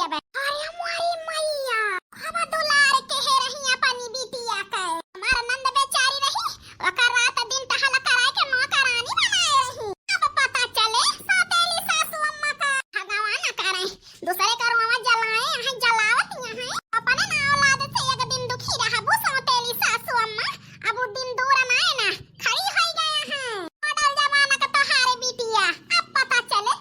अब अरे हमारी मैया खबा दुलार के है रही अपनी बिटिया के हमारा नंद बेचारी रही ओकर रात दिन टहल कराए के नौकरानी बनाए रही। अब पता चले सौतेली सासू अम्मा का भगवान करे दूसरे करवा जलाए हैं जलावत यहाँ अपने ना औलाद से एक दिन दुखी रहबू सौतेली सासू अम्मा अब दिन दूर ना है ना खड़ी हो गया है मॉडल जमाना का तोहारे बिटिया। अब पता चले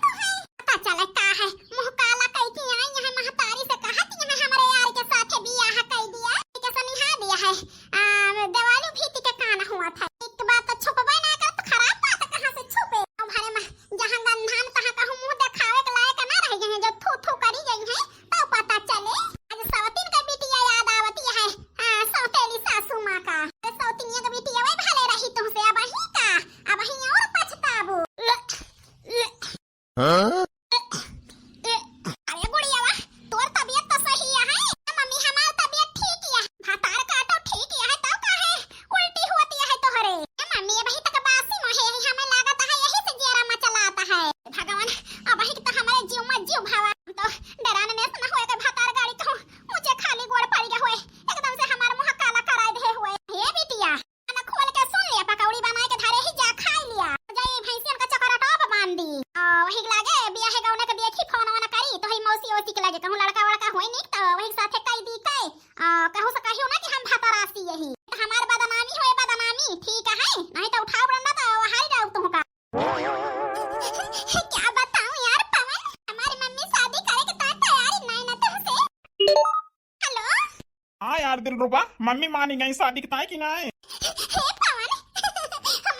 पता चले का है मुंह काला कई की आई यहाँ महतारी से कहत यहाँ हमारे यार के साथ बियाह कर दिया के सनिहा दिया है दिवाली भीति के काना हुआ था। एक बात तो छुपबे ना कर तो खराब बात कहां से छुपे अब हरे में जहां गंधान तहां कहूं मुंह दिखावे के लायक ना रह गए जो थू थू करी गई है तो पता चले आज सवतीन का बिटिया याद आवती है सौतेली सासू मां का सौतीनिया का बिटिया वही भले रही तुमसे अब ही का अब ही और पछताबू। हाँ? अरे गुड़िया तोर तबीयत तो सही है मम्मी हमार तबीयत ठीक है भातार काटो ठीक है तो काहे उल्टी होती है तोहरे मम्मी अभी तक बासी मोहे हमें लागत है यही से जेरा मचलाता है भगवान अभी तो हमारे जीव में जीव भावा तो डराने में ना होए के भातार गाड़ी को मुझे खाली गोड़ पड़ गया होए एकदम से हमार मुंह काला कराए दे हुए हे बिटिया खाना खोल के सुन लिया पकौड़ी बनाए के धारे ही जा खा लिया जाई भैंसियन का चक्कर टॉप बांध दी वही लागे बियाह गौने के देखी फोन वाना करी तो ही मौसी ओसी के लागे कहूं लड़का वड़का होई नहीं तो वही साथे कई दी के कहूं से कहियो ना कि हम भातरासी यही हमार बदनामी होए बदनामी ठीक है नहीं तो उठाओ बरना तो हारी जाओ तुमका। क्या बताऊं यार पवन हमारी मम्मी शादी करे के तैयारी नहीं ना तुमसे। हेलो हाँ यार दिलरुबा मम्मी मानी गई शादी की ताई की ना है। हे पवन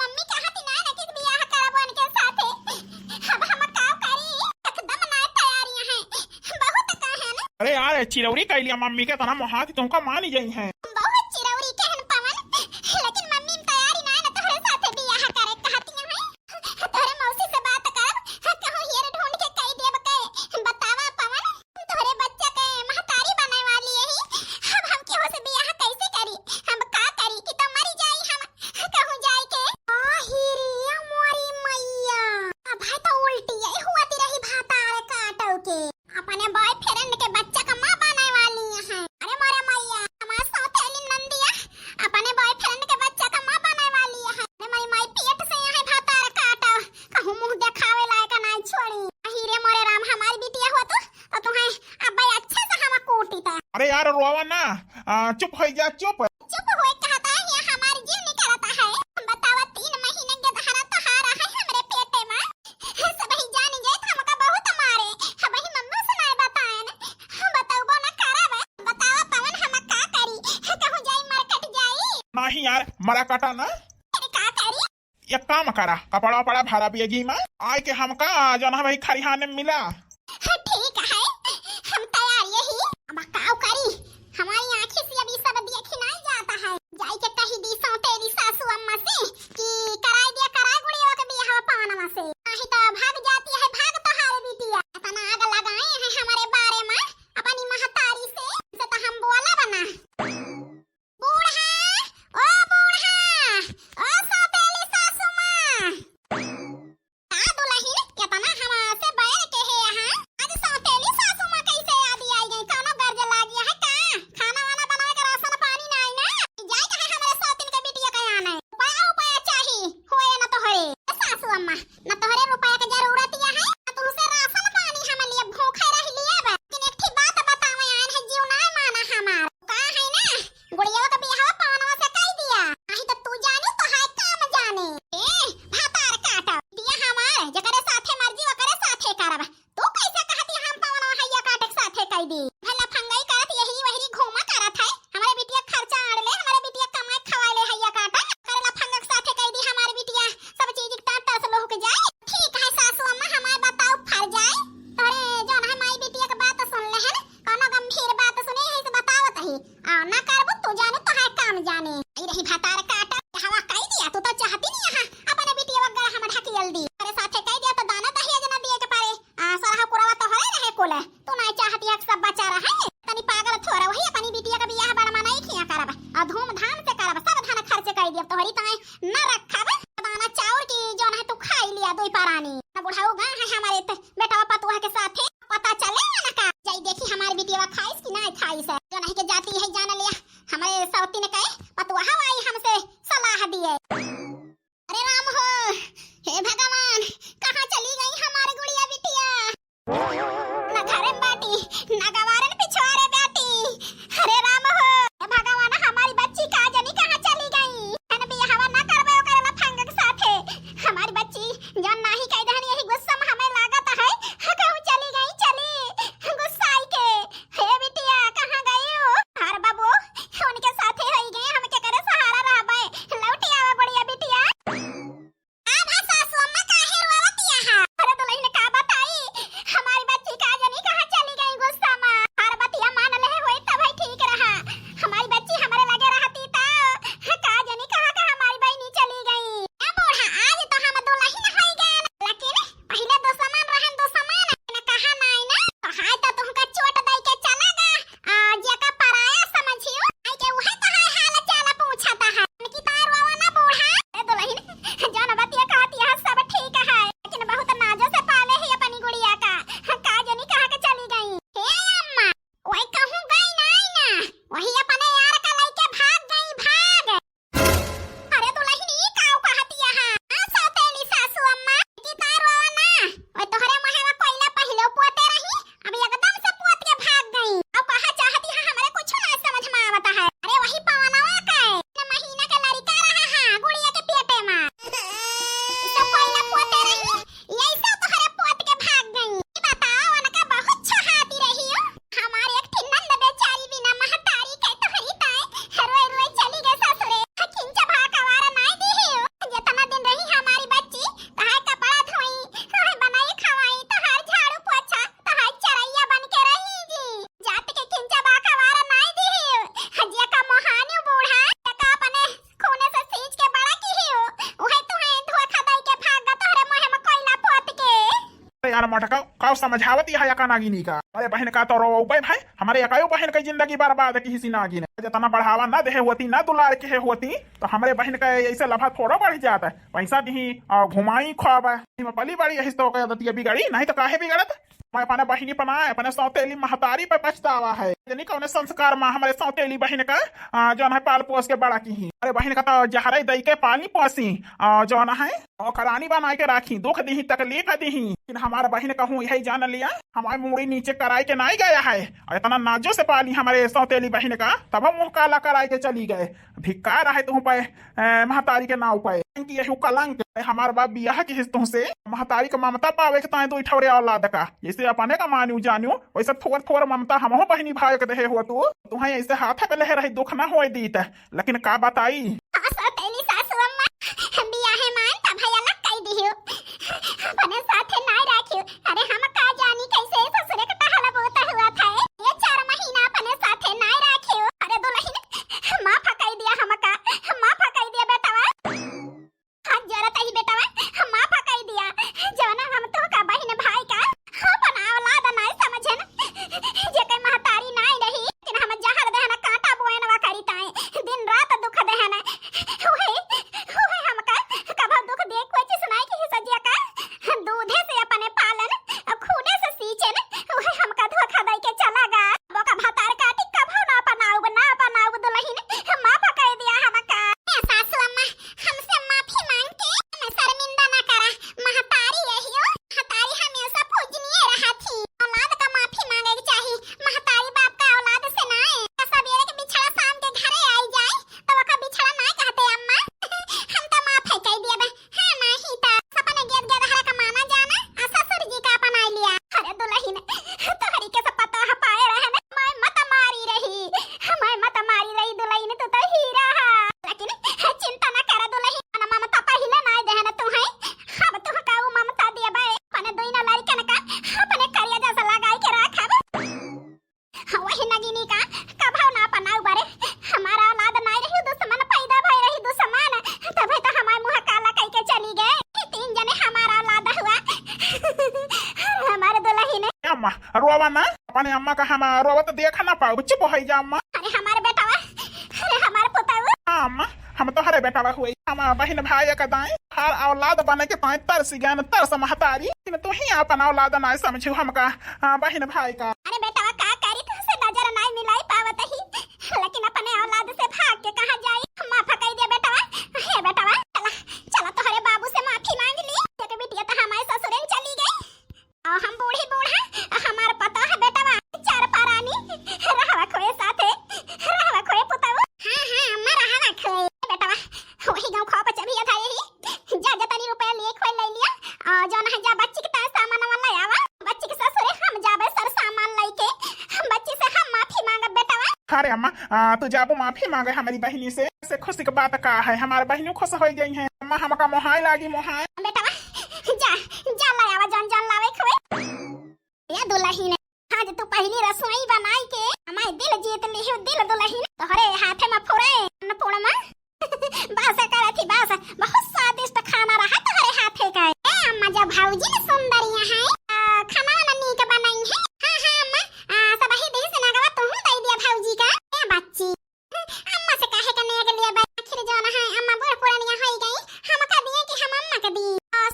मम्मी कहा थी ना कि बियाह करबन के साथे अब हम का करी एकदम ना तैयारियां हैं बहुत का है ना। अरे यार चिरौरी कह लिया मम्मी के तना मोहाती तुमका मानी गई है बहुत चिरौरी कहन पवन लेकिन मम्मी तैयारी ना ना तोहरे साथे बियाह करे कहती है तोहरे मौसी से बात कर कहूं हीरे ढूंढ के कह देब के बतावा पवन तोहरे बच्चा के महतारी बने वाली यही अब हम केहो से बियाह कैसे करी हम का करी कि तो मरी जाई हम कहूं जाई के आ हीरिया मोरी मैया अब है तो उल्टी है हुआती रही भातार काटो के अपने बॉयफ्रेंड के बच्चा का मां बने वाली है। अरे मोरे मैया हमार सौतेली नंदिया अपने बॉयफ्रेंड के बच्चा का मां बने वाली है। अरे मेरी माई पेट से है भातार काटो कहूं मुंह दिखावे लायक नहीं छोड़ी हीरे मोरे राम हमारी बिटिया हो तो तुम्हें अब भाई अच्छे से हम कोटी था। अरे यार रोवा ना चुप हो जा चुप होए कहता है ये हमारी जीव नहीं करता है बतावा 3 महीने के दहरा तो हारा है हमरे पेटे में सब ही जान गए हमका बहुत मारे अब ही मम्मी से नहीं बताए ना बताओ ना करावे बतावा पवन हम का करी कहूं जाई मार्केट जाई नहीं यार मरा काटा ना अरे का करी एक काम करा कपड़ा पड़ा भाड़ा पिएगी में आए के हमका जना भाई खरिहाने में मिला ठीक है हम तैयार यही अब काऊ करी हमारी आंखें से अभी सब देखी नहीं जाता है जाई के कही दी सौतेली सासू अम्मा से कि कराई दिया कराई गुड़िया के बियाह पावनमा से नहीं तो भाग जाती है भाग तो हारे बिटिया इतना आग लगाए हैं हमारे बारे में अपनी महतारी से तो हम बोला बना बूढ़ा ओ सौतेली सासू मां का दुल्हन कितना हमसे बैर के है यहाँ आज सौतेली सासू मां कैसे याद आई गई कोनो गर्ज लाग गया है का खाना वाना बनावे के राशन पानी नहीं ना जाए कहे हमारे सौतीन के बिटिया के आना उपाय चाहिए होए ना तोहरे सासू अम्मा ना तोहरे रुपया के जरूरत है ना तुमसे राशन पानी हम लिए भूखे रह लिए लेकिन एक ठीक बात बतावे आन है जीव ना माना हमार का है ना गुड़िया का बियाह पावनवा से कह दिया नहीं तो तू जाने तो है काम जाने ए भातार काटा दिया हमार जकरे साथे मर्जी ओकरे साथे करब तू कैसे कहती हम पावनवा हैया काटे के साथे कह दी भला फंगाई करत यही वही घूमा करत है हमारे बिटिया खर्चा आड़ ले हमारे बिटिया कमाए खवाए ले हैया काटा करेला फंगक साथे कह दी हमारी बिटिया सब चीज का टस लोह के जाए ठीक है सासू अम्मा हमारे बताओ फर जाए तोरे जोन है माई बिटिया के बात सुन ले है कोनो गंभीर बात सुने है से बतावत ही ना करबो तू जाने तो है काम जाने ई रही भातार काटा हवा कह दिया तू तो चाहती नहीं यहां अपने बिटिया वगैरह हम ढकियल दी अरे साथे कह दिया तो दाना दहिया जना दिए के पारे सरहा पुरावा तो है रहे कोले तू नहीं चाहती है सब बचा रहा है तनी पागल थोड़ा वही अपनी बिटिया का बियाह बड़ मनाई खिया करब आ धूमधाम से करब सब धन खर्च कर दिया तोहरी ताए न रखब दाना चाउर की जोन है तू खाई लिया दोई पारानी ना बुढ़ाऊ गा है हमारे बेटा पतुआ के साथे पता चले ना का जाई देखी हम बिटिया खाइस कि ना खाइस जो नहीं के जाती है जान लिया हमारे सौती ने कहे पतुआ आई हमसे सलाह दिए। अरे राम हो, हे भगवान, कहाँ चली गई हमारी गुड़िया बिटिया? ना घरे में बाटी ना गवारन पिछवाड़े बैठी। अरे राम हो, हे भगवान, हमारी बच्ची का जानी कहाँ चली गई? हन भी हवा ना करबे ओकरे ला फंग के साथे हमारी बच्ची जन नाही कह दहनी यही गुस्सा में हमें लागत है कहूं चली गई चली गुस्साई के। हे बिटिया कहाँ गई हो? हर बाबू उनके साथे होई गए हम के करे सहारा रहबे लौटी आवा बढ़िया बिटिया। आधा सासू अम्मा काहे रोवतिया है? अरे दुल्हन ने का बताई हमारी बच्ची का जानी कहाँ चली गई गुस्सा में। हर बतिया मान ले होई तब ही ठीक रहा। हमारी बच्ची हमारे लगे रहती तो का जानी कहाँ का हमारी बहनी चली गई। ए बूढ़ा आज तो हम दुल्हन होई गए लेकिन पहले दो समान रहन दो समान न कहा नाई ना तो हाय तो तुमका चोट दई के चला गा जेका पराया समझियो आई के वहे कहा हाल चाल पूछता है की तार वावा ना बूढ़ा। ए दुल्हन जान बतिया कहती है सब ठीक है लेकिन बहुत नाजो से पाले है अपनी गुड़िया का जानी कहाँ के चली गई। हे अम्मा वही कहूं गई नाई ना वही अपने यार का लेके भाग गई भाग। अरे दुल्हनी काऊ कहतिया है सौतेली सासू अम्मा की तार वावा ना ओए तोहरे महवा कोइला पहिले पोते रही अब एकदम से पोत के भाग गई। अब कहा चाहती है हमरे कुछ ना समझ में आवता है। अरे वही पवनवा का है महीना का लड़का रहा है गुड़िया के पेटे में तो कोइला पोते रही यही सब तोहरे पोत के भाग गई। बताओ उनका बहुत चाहती रही हो हमारी एक ठिन्नन बेचारी बिना महतारी के तोहरी ताए रोए रोए चली गई ससुरे खिंचा भाका वारा नहीं दी हो जितना दिन रही हमारी बच्ची तहां कपड़ा धोई तहां बनाई खवाई तहां झाड़ू पोछा तहां चरैया बन के रही जी जात के खिंचा भाका वारा नहीं दी हो हजिया का मोहानी बूढ़ा का अपने खूने से सींच के बड़ा की हो ओहे तुहे धोखा दई के भाग तोहरे मुंह में कोयला पोत के। अरे यार मटका का समझावती है का नागिनी का? अरे बहन का तो रो भाई हमारे यकायो बहन की जिंदगी बर्बाद की किसी नागिन जितना बढ़ावा ना दे होती ना दुलार के होती तो हमारे बहन का ऐसे लफा थोड़ा बढ़ जाता है। पैसा दी और घुमाई खुआबा पली बड़ी यही तो दतिया बिगड़ी नहीं तो काहे बिगड़त। मैं अपने बहनी बनाए अपने सौतेली महतारी पे पछतावा है यानी कौन संस्कार माँ हमारे सौतेली बहन का जो है पाल पोस के बड़ा की ही। अरे बहन का तो जहरे दई के पानी पोसी जो है और करानी बना के राखी दुख दी तकलीफ दी लेकिन हमारे बहन कहूँ यही जान लिया हमारे मुड़ी नीचे कराई के नहीं गया है और इतना नाजो से पाली हमारे सौतेली बहन का तब हम मुँह काला कराई के चली गए। धिक्कार है तुम पे महतारी के नाव पे यही कलंक हमारे बाप बियाह की हिस्सों से महतारी का ममता पावे के ताए दो ठौरे औलाद का जैसे अपने का मान्यू जानू वैसे थोड़ थोड़ ममता हमहो बहनी भाई के दे हो तू तुम्हें ऐसे हाथ पे लहे रही दुख ना होए दी लेकिन का बताई सौतेली सासू अम्मा बियाह मान तब है अलग कई दियो अपने साथे नहीं राखियो। अरे हम का जानी कैसे ससुरे का टहला बोता हुआ था ये 4 महीना अपने साथे नहीं राखियो। अरे दुल्हन मां फकाई दिया हमका मां फकाई दिया बेटावा हाथ जरा तही बेटावा मां फकाई दिया जाना हम तो का बहन भाई का अपन औलाद नहीं समझन जे के महतारी नहीं रही लेकिन हम जहर देहना कांटा बोएनवा करी ताए दिन रात दुख देहना ओहे ओहे हमका कभा दुख देख कोई चीज नहीं की सजिया का दूधे से अपने पालन और खूने से सींचन ओहे हमका धोखा दई के चला गा बोका भातार काटी कभा ना बनाऊ दुल्हन मां पकाई दिया हमका। सासू अम्मा हमसे माफी मांग के हमें शर्मिंदा ना करा महतारी रहियो महतारी हमेशा पूजनीय रहा थी औलाद का माफी मांगे के चाहिए महतारी बाप का औलाद से ना है सवेरे के बिछड़ा शाम के घरे आई जाए तो वका बिछड़ा ना कहते अम्मा हम तो माफ है कह दिया बे हां नहीं था सपने गेद गेद हरा का माना जाना ससुर जी का अपना लिया। अरे दुल्हन तोहरी के सब पता है पाए रहे मैं मत मारी रही दुल्हन तू तो हीरा है लेकिन चिंता ना कर दुल्हन ममता पहले नहीं देहना तू है अब तू का वो ममता दिया बे अपने दोइना लड़कन का अपने करिया जैसा लगाई के रखब वही नगिनी का कभाव ना अपनाऊ बारे हमारा औलाद नहीं रही दुश्मन पैदा भई रही दुश्मन तबे तो हमारे मुंह काला कह के चली गए 3 जने हमारा औलाद हुआ हमारे दुल्हन अम्मा रोवा ना अपने अम्मा का हम रोवत देखा ना पाओ चुप हो जा अम्मा। अरे हमारे बेटावा अरे हमारे पुतावा हाँ अम्मा हम तो हरे बेटा हुई हम बहन भाई का दाएं हर औलाद बने के पाए तरस ज्ञान तरस महतारी तो ही अपन औलाद ना समझू हमका बहन भाई का। अरे बेटावा का करी तू रहवा खोए साथे रहवा खोए पुतावा। हां हां अम्मा रहवा खोए बेटावा वही गांव खा बच्चा भी था यही जा जा तनी रुपया लिए खोए ले लिया जो ना जा बच्ची के ता सामान वाला आवा बच्ची के ससुरे हम जाबे सर सामान लेके बच्ची से हम माफी मांगे बेटावा। अरे अम्मा तू जाबो माफी मांगे हमारी बहनी से खुशी की बात का है हमारे बहनों खुश हो गई हैं अम्मा हमका मोहाई लागी मोहाई बेटावा जा जा ले आवा जन जन लावे खोए ये दुल्हन आज तू पहली रसोई बनाई के हमारे दिल जीत ली हो दिल दुल्हन तोहरे हाथे में फोड़े अन्नपूर्णा बासा करे थी बासा बहुत स्वादिष्ट खाना रहा तोहरे हाथे का। ए अम्मा जब भाऊजी ने सुंदरिया है खाना नन्नी के बनाई है। हां हां अम्मा सब ही दिन से नागवा तू दे दिया भाऊजी का ए बच्ची अम्मा से काहे करने के लिए आखिर जो ना है अम्मा बड़ पुरानिया हो गई हम का दिए कि हम अम्मा के दी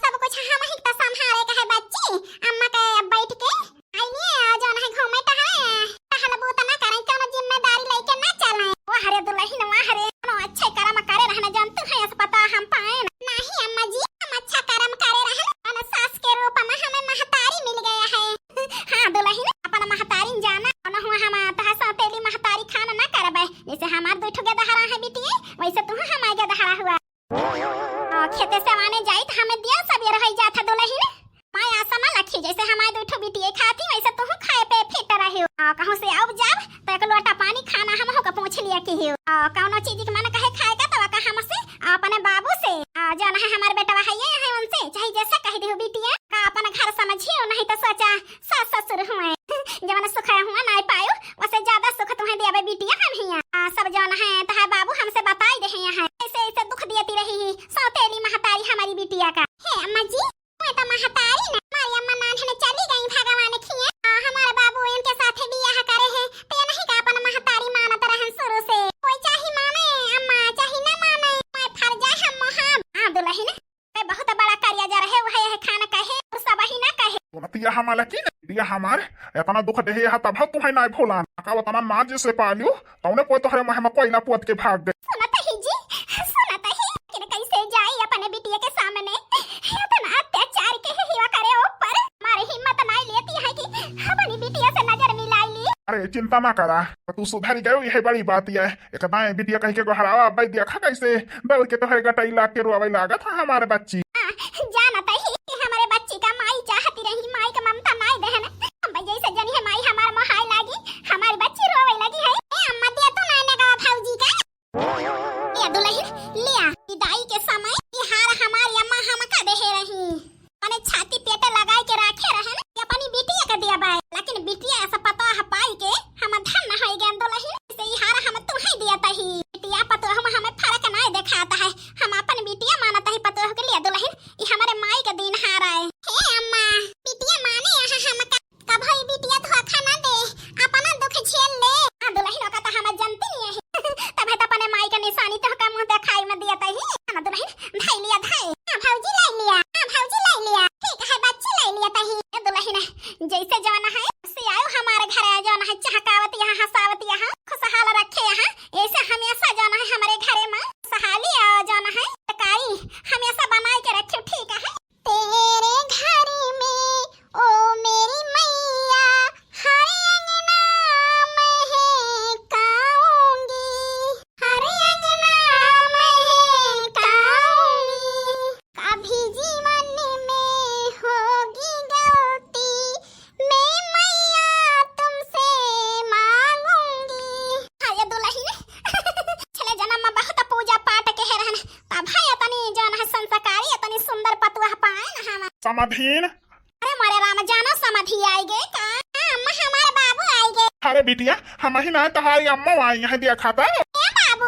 सब कुछ हम ही तो संभाले का है बच्ची अम्मा के बैठ के आईनी जो ना घूमे टहल बूत ना करें कोनो जिम्मेदारी लेके ना चलें वो हरे दुल्हन वो हरे कोनो अच्छे कर्म करे रहना जानते हैं ऐसा पता हम पाए नहीं अम्मा जी हम अच्छा कर्म करे रहे और सास के रूप में हमें महतारी मिल गया है। हां दुल्हन अपन महतारी जाना न हुआ हम तहसा तेली महतारी खाना ना करबे जैसे हमार दो ठो गदहरा है बेटी वैसे तू हमार गदहरा हुआ खेते से आने जाई त हमें दिया सब रह जाता दुल्हन माय आसमा लखी जैसे हमारे दो ठो बिटिया खाती वैसे तू खाए पे फिट रहे हो कहूं से अब जब तो एक लोटा पानी खाना हम हो का पूछ लिया कि हो कौनो चीज के मन कहे खाएगा तो का हमसे अपने बाबू से जाना है हमारे बेटा है उनसे चाहे जैसा कह दे बिटिया का अपन घर समझियो नहीं तो सोचा सास ससुर हुए जवन सुख हुआ नहीं पायो वैसे ज्यादा सुख तुम्हें देबे बिटिया हम हिया सब जाना है तहा बाबू हमसे बताई दे है ऐसे ऐसे दुख देती रही सौतेली महतारी हमारी बिटिया का। हे अम्मा जी मैं तो महतारी ना हमारी अम्मा नान चली गई भगवान खिया हमारे बाबू इनके साथ बियाह करे हैं तो नहीं का अपन महतारी मानत रहन शुरू से कोई चाहे माने अम्मा चाहे ना माने मैं फर्जा हम मोहब। हां दुल्हन मैं बहुत बड़ा कार्य जा रहे वो है खाना कहे और सब ही ना कहे दिया हमारा की दिया हमारे इतना दुख दे है तब तुम्हें ना भूला का उतना नाज से पालियो तौने कोई तोहरे महमा कोई ना पोत के भाग दे सुनत ही जी सुनत ही कि कैसे जाई अपने बिटिया के सामने इतना अत्याचार के हिवा करे ऊपर हमारी हिम्मत नहीं लेती है कि अपनी बिटिया से नजर मिलाई ली। अरे चिंता ना करा तू सुधर गयो यही बड़ी बात है एकदम बिटिया कह के हरावा भाई देखा कैसे दौड़ के तोहरे गटाई ला के रोवे लागत है हमारे बच्ची जानत ही कि हमारे बच्ची का माई चाहती रही माई का ममता नहीं देहन हम जैसे जनी है माई हमार मोहाई लागी हमारी बच्ची रोवे लगी है ए अम्मा दिया तो ना का भाऊजी का ये दुल्हन लिया विदाई के समय ये हार हमारी अम्मा हम का देहे रही माने छाती पेटे लगाई के रखे रहन अपनी बिटिया का दिया बाय लेकिन बिटिया ऐसा पता है पाई के हम धन न होई गन दुल्हन से ये हार हम तुम्हें दिया तही बिटिया पतो हम हमें फर्क नहीं दिखाता है हम अपन बिटिया मानता ही पतो के लिए दुल्हन ये हमारे माई का दिन हार आए। हे अम्मा बिटिया माने यहां हम का भाई बिटिया धोखा ना दे अपना दुख झेल ले हां दुल्हन का तो हम जानती नहीं है तब है तो अपने माई का निशानी तो का मुंह दिखाई में दिया तही ना दुल्हन भाई लिया धाई हां भाऊजी ले लिया हां भाऊजी ले लिया ठीक है बच्ची ले लिया तही दुल्हन जैसे जाना है से आयो हमारे घर आ जाना है चहकावत यहां हंसावत यहां खुशहाल रखे यहां ऐसे हमेशा जाना है हमारे घरे में सहाली आ जाना है टकारी हमेशा बनाई के रखे ठीक है तेरे घर में ओ मेरी मैया हर अंगना महकाऊंगी हर अंगना महकाऊंगी कभी जीवन में होगी गलती मैं मैया तुमसे मांगूंगी। हाय दुल्हन चले जन्म में बहुत पूजा पाठ के है रहन तब है तनी जन है संस्कारी तनी सुंदर पतुआ पाए ना हम समाधीन। अरे मारे राम जानो समाधि आई गए का अम्मा हमारे बाबू आई गए। अरे बिटिया हम ही ना तुम्हारी अम्मा आई है दिया खाता ए बाबू